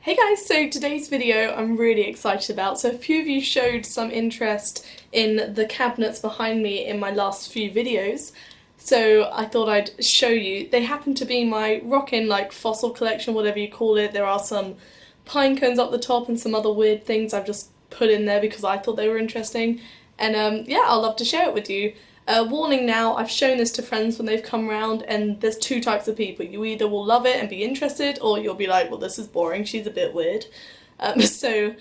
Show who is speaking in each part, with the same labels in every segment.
Speaker 1: Hey guys, so today's video I'm really excited about. So a few of you showed some interest in the cabinets behind me in my last few videos. So I thought I'd show you. They happen to be my rockin' like fossil collection, whatever you call it. There are some pine cones up the top and some other weird things I've just put in there because I thought they were interesting. And yeah, I'll love to share it with you. Warning now, I've shown this to friends when they've come round, and there's two types of people. You either will love it and be interested, or you'll be like, well, this is boring, she's a bit weird. So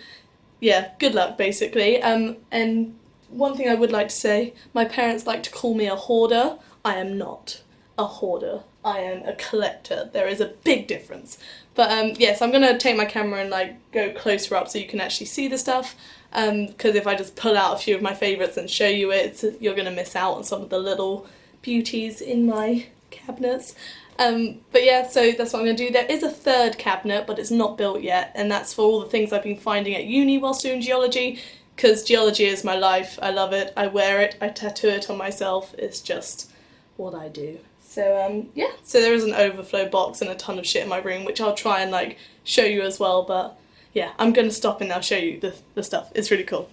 Speaker 1: yeah, good luck basically. And one thing I would like to say, my parents like to call me a hoarder. I am not a hoarder. I am a collector. There is a big difference. But yes, I'm gonna take my camera and like go closer up so you can actually see the stuff. Because if I just pull out a few of my favourites and show you it, you're going to miss out on some of the little beauties in my cabinets. But yeah, so that's what I'm going to do. There is a third cabinet, but it's not built yet, and that's for all the things I've been finding at uni whilst doing geology, because geology is my life. I love it, I wear it, I tattoo it on myself, it's just what I do. So yeah, so there is an overflow box and a ton of shit in my room, which I'll try and like show you as well, but yeah, I'm going to stop and I'll show you the stuff. It's really cool.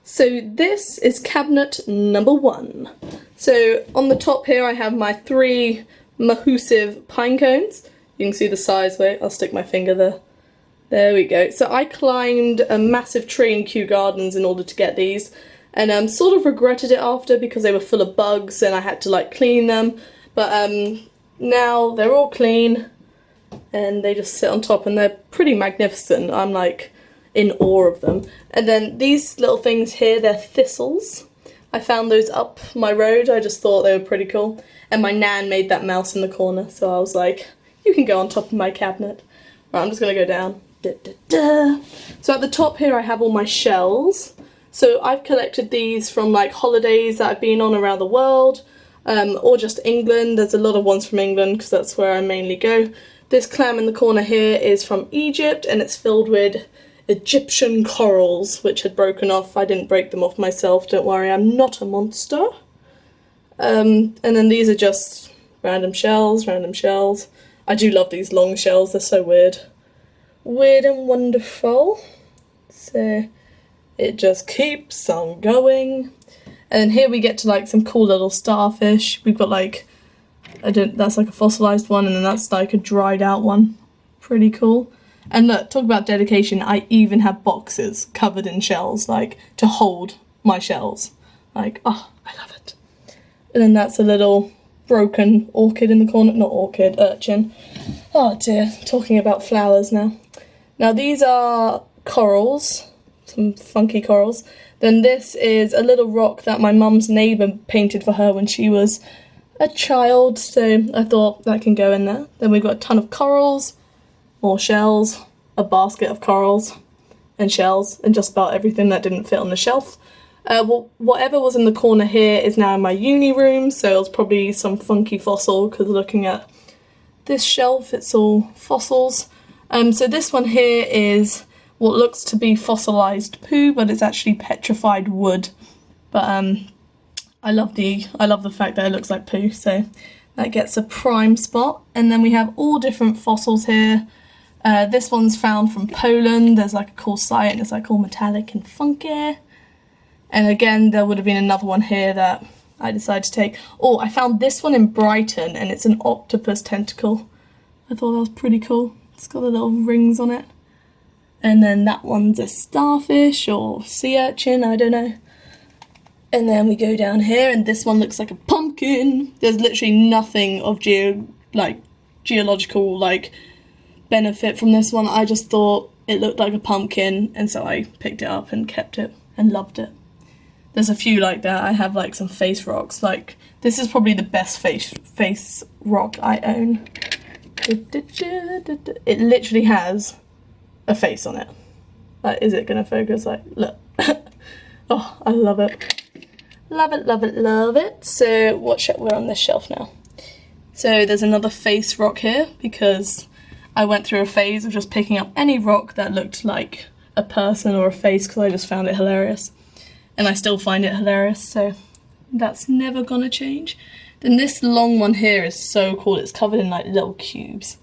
Speaker 1: So this is cabinet number 1. So on the top here I have my 3 massive pine cones. You can see the size, wait, I'll stick my finger there. There we go. So I climbed a massive tree in Kew Gardens in order to get these, and sort of regretted it after because they were full of bugs and I had to like clean them. But now they're all clean. And they just sit on top and they're pretty magnificent. I'm like in awe of them. And then these little things here, they're thistles. I found those up my road. I just thought they were pretty cool. And my nan made that mouse in the corner, so I was like, you can go on top of my cabinet. Right, I'm just gonna go down. So at the top here I have all my shells. So I've collected these from like holidays that I've been on around the world, or just England. There's a lot of ones from England because that's where I mainly go. This clam in the corner here is from Egypt, and it's filled with Egyptian corals, which had broken off. I didn't break them off myself, don't worry, I'm not a monster. And then these are just random shells, random shells. I do love these long shells, they're so weird. Weird and wonderful. So it just keeps on going. And then here we get to like some cool little starfish. We've got like, that's like a fossilised one, and then that's like a dried out one. Pretty cool. And look, talk about dedication, I even have boxes covered in shells, like, to hold my shells. Like, oh, I love it. And then that's a little broken orchid in the corner, not orchid, urchin. Oh dear, talking about flowers now. Now these are corals, some funky corals. Then this is a little rock that my mum's neighbour painted for her when she was a child, so I thought that can go in there. Then we've got a ton of corals, more shells, a basket of corals and shells, and just about everything that didn't fit on the shelf. Well, whatever was in the corner here is now in my uni room, so it's probably some funky fossil, because looking at this shelf it's all fossils. So this one here is what looks to be fossilised poo, but it's actually petrified wood. But I love the fact that it looks like poo, so that gets a prime spot. And then we have all different fossils here. This one's found from Poland. There's like a cool site and it's like all metallic and funky. And again, there would have been another one here that I decided to take. Oh, I found this one in Brighton, and it's an octopus tentacle. I thought that was pretty cool. It's got the little rings on it. And then that one's a starfish or sea urchin, I don't know. And then we go down here, and this one looks like a pumpkin. There's literally nothing of geological benefit from this one. I just thought it looked like a pumpkin, and so I picked it up and kept it and loved it. There's a few like that. I have like some face rocks. Like, this is probably the best face rock I own. It literally has a face on it. Like, is it gonna focus? Like, look. Oh, I love it. Love it, love it, love it. So we're on this shelf now. So there's another face rock here, because I went through a phase of just picking up any rock that looked like a person or a face, because I just found it hilarious. And I still find it hilarious, so that's never gonna change. Then this long one here is so cool. It's covered in like little cubes.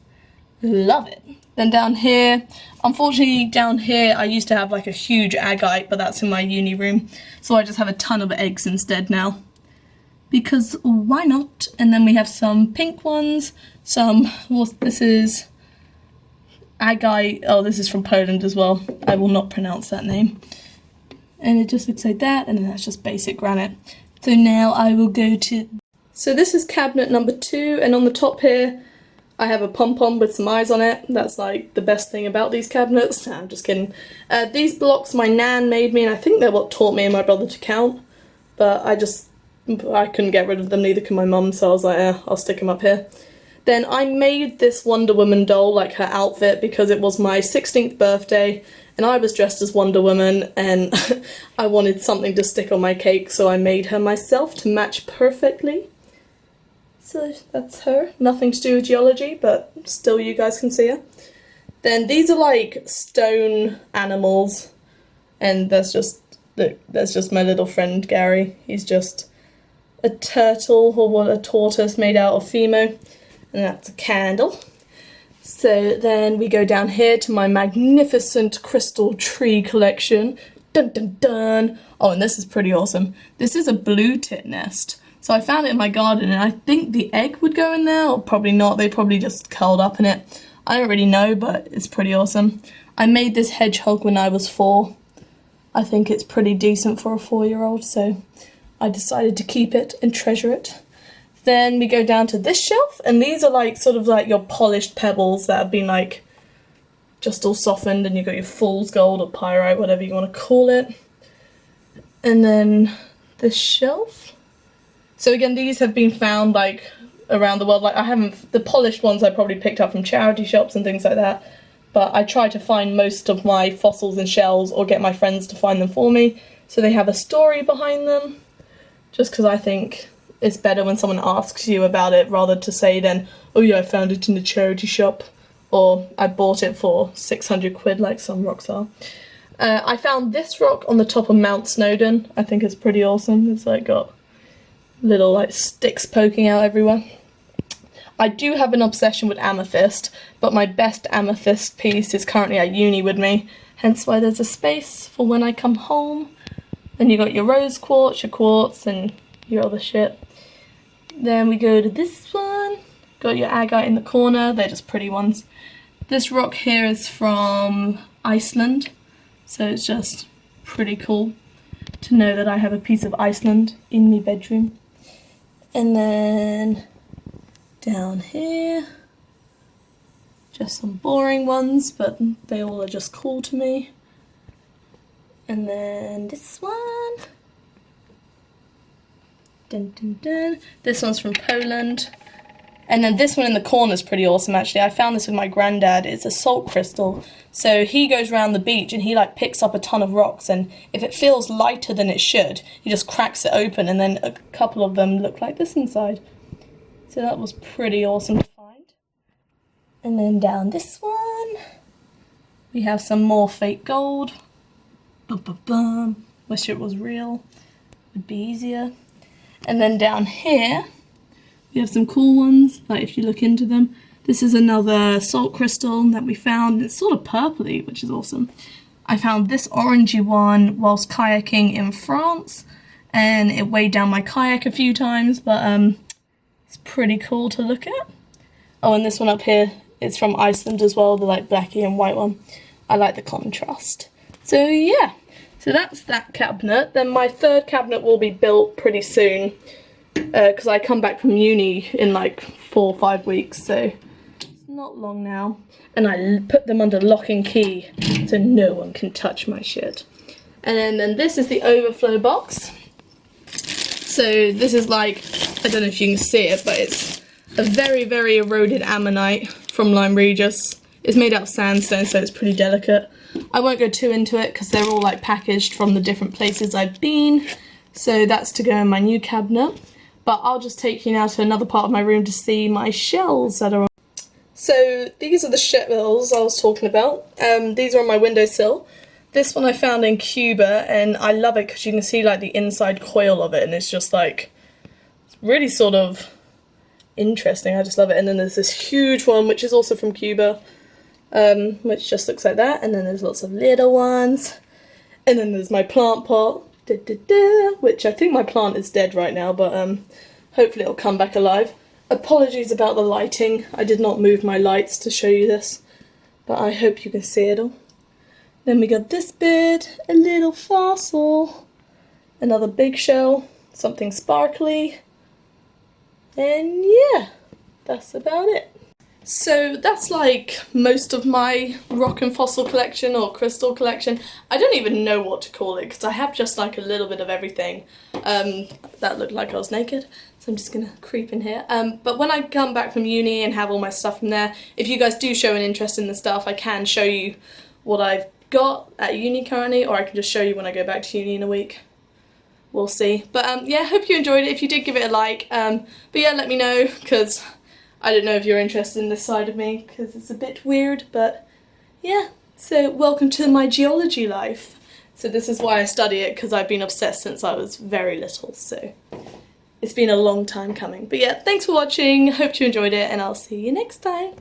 Speaker 1: Love it. Then down here, unfortunately down here I used to have like a huge agate, but that's in my uni room. So I just have a ton of eggs instead now. Because why not? And then we have some pink ones, this is agate, oh this is from Poland as well. I will not pronounce that name. And it just looks like that, and then that's just basic granite. So now I will go to... So this is cabinet number 2, and on the top here, I have a pom-pom with some eyes on it. That's like the best thing about these cabinets. Nah, I'm just kidding. These blocks my nan made me, and I think they're what taught me and my brother to count. But I couldn't get rid of them, neither could my mum, so I was like, I'll stick them up here. Then I made this Wonder Woman doll, like her outfit, because it was my 16th birthday, and I was dressed as Wonder Woman, and I wanted something to stick on my cake, so I made her myself to match perfectly. So that's her. Nothing to do with geology, but still you guys can see her. Then these are like stone animals, and there's just my little friend Gary. He's just a turtle, or a tortoise made out of Fimo, and that's a candle. So then we go down here to my magnificent crystal tree collection. Dun dun dun! Oh, and this is pretty awesome. This is a blue tit nest. So I found it in my garden, and I think the egg would go in there, or probably not. They probably just curled up in it. I don't really know, but it's pretty awesome. I made this hedgehog when I was 4. I think it's pretty decent for a 4-year-old, so I decided to keep it and treasure it. Then we go down to this shelf, and these are like sort of like your polished pebbles that have been like just all softened, and you've got your fool's gold or pyrite, whatever you want to call it. And then this shelf. So again, these have been found like around the world. Like the polished ones I probably picked up from charity shops and things like that. But I try to find most of my fossils and shells, or get my friends to find them for me. So they have a story behind them. Just because I think it's better when someone asks you about it, rather to say then, oh yeah, I found it in the charity shop. Or I bought it for 600 quid like some rocks are. I found this rock on the top of Mount Snowdon. I think it's pretty awesome. It's like got little like sticks poking out everywhere. I do have an obsession with amethyst, but my best amethyst piece is currently at uni with me, hence why there's a space for when I come home. Then you got your rose quartz, your quartz, and your other shit. Then we go to this one, got your agate in the corner, they're just pretty ones. This rock here is from Iceland, so it's just pretty cool to know that I have a piece of Iceland in my bedroom. And then down here, just some boring ones, but they all are just cool to me. And then this one. Dun, dun, dun. This one's from Poland. And then this one in the corner is pretty awesome actually. I found this with my granddad. It's a salt crystal. So he goes around the beach and he like picks up a ton of rocks, and if it feels lighter than it should, he just cracks it open, and then a couple of them look like this inside. So that was pretty awesome to find. And then down this one, we have some more fake gold. Bum. Wish it was real. Would be easier. And then down here, we have some cool ones, like if you look into them. This is another salt crystal that we found. It's sort of purpley, which is awesome. I found this orangey one whilst kayaking in France, and it weighed down my kayak a few times, but it's pretty cool to look at. Oh, and this one up here, it's from Iceland as well, the like blacky and white one. I like the contrast. So yeah, so that's that cabinet. Then my third cabinet will be built pretty soon, because I come back from uni in like 4 or 5 weeks, so it's not long now. And I put them under lock and key so no one can touch my shit. And then this is the overflow box. So this is like, I don't know if you can see it, but it's a very, very eroded ammonite from Lyme Regis. It's made out of sandstone, so it's pretty delicate. I won't go too into it because they're all like packaged from the different places I've been. So that's to go in my new cabinet. But I'll just take you now to another part of my room to see my shells that are on. So these are the shells I was talking about. These are on my windowsill. This one I found in Cuba, and I love it because you can see like the inside coil of it, and it's just like, it's really sort of interesting. I just love it. And then there's this huge one, which is also from Cuba, which just looks like that. And then there's lots of little ones. And then there's my plant pot, which I think my plant is dead right now, but hopefully it'll come back alive. Apologies about the lighting. I did not move my lights to show you this, but I hope you can see it all. Then we got this bit, a little fossil, another big shell, something sparkly, and yeah, that's about it. So that's like most of my rock and fossil collection or crystal collection. I don't even know what to call it because I have just like a little bit of everything. That looked like I was naked, so I'm just gonna creep in here. But when I come back from uni and have all my stuff from there, if you guys do show an interest in the stuff, I can show you what I've got at uni currently, or I can just show you when I go back to uni in a week. We'll see. But yeah, hope you enjoyed it. If you did, give it a like. But yeah, let me know, because I don't know if you're interested in this side of me, because it's a bit weird, but yeah. So welcome to my geology life. So this is why I study it, because I've been obsessed since I was very little, so it's been a long time coming. But yeah, thanks for watching, hope you enjoyed it, and I'll see you next time.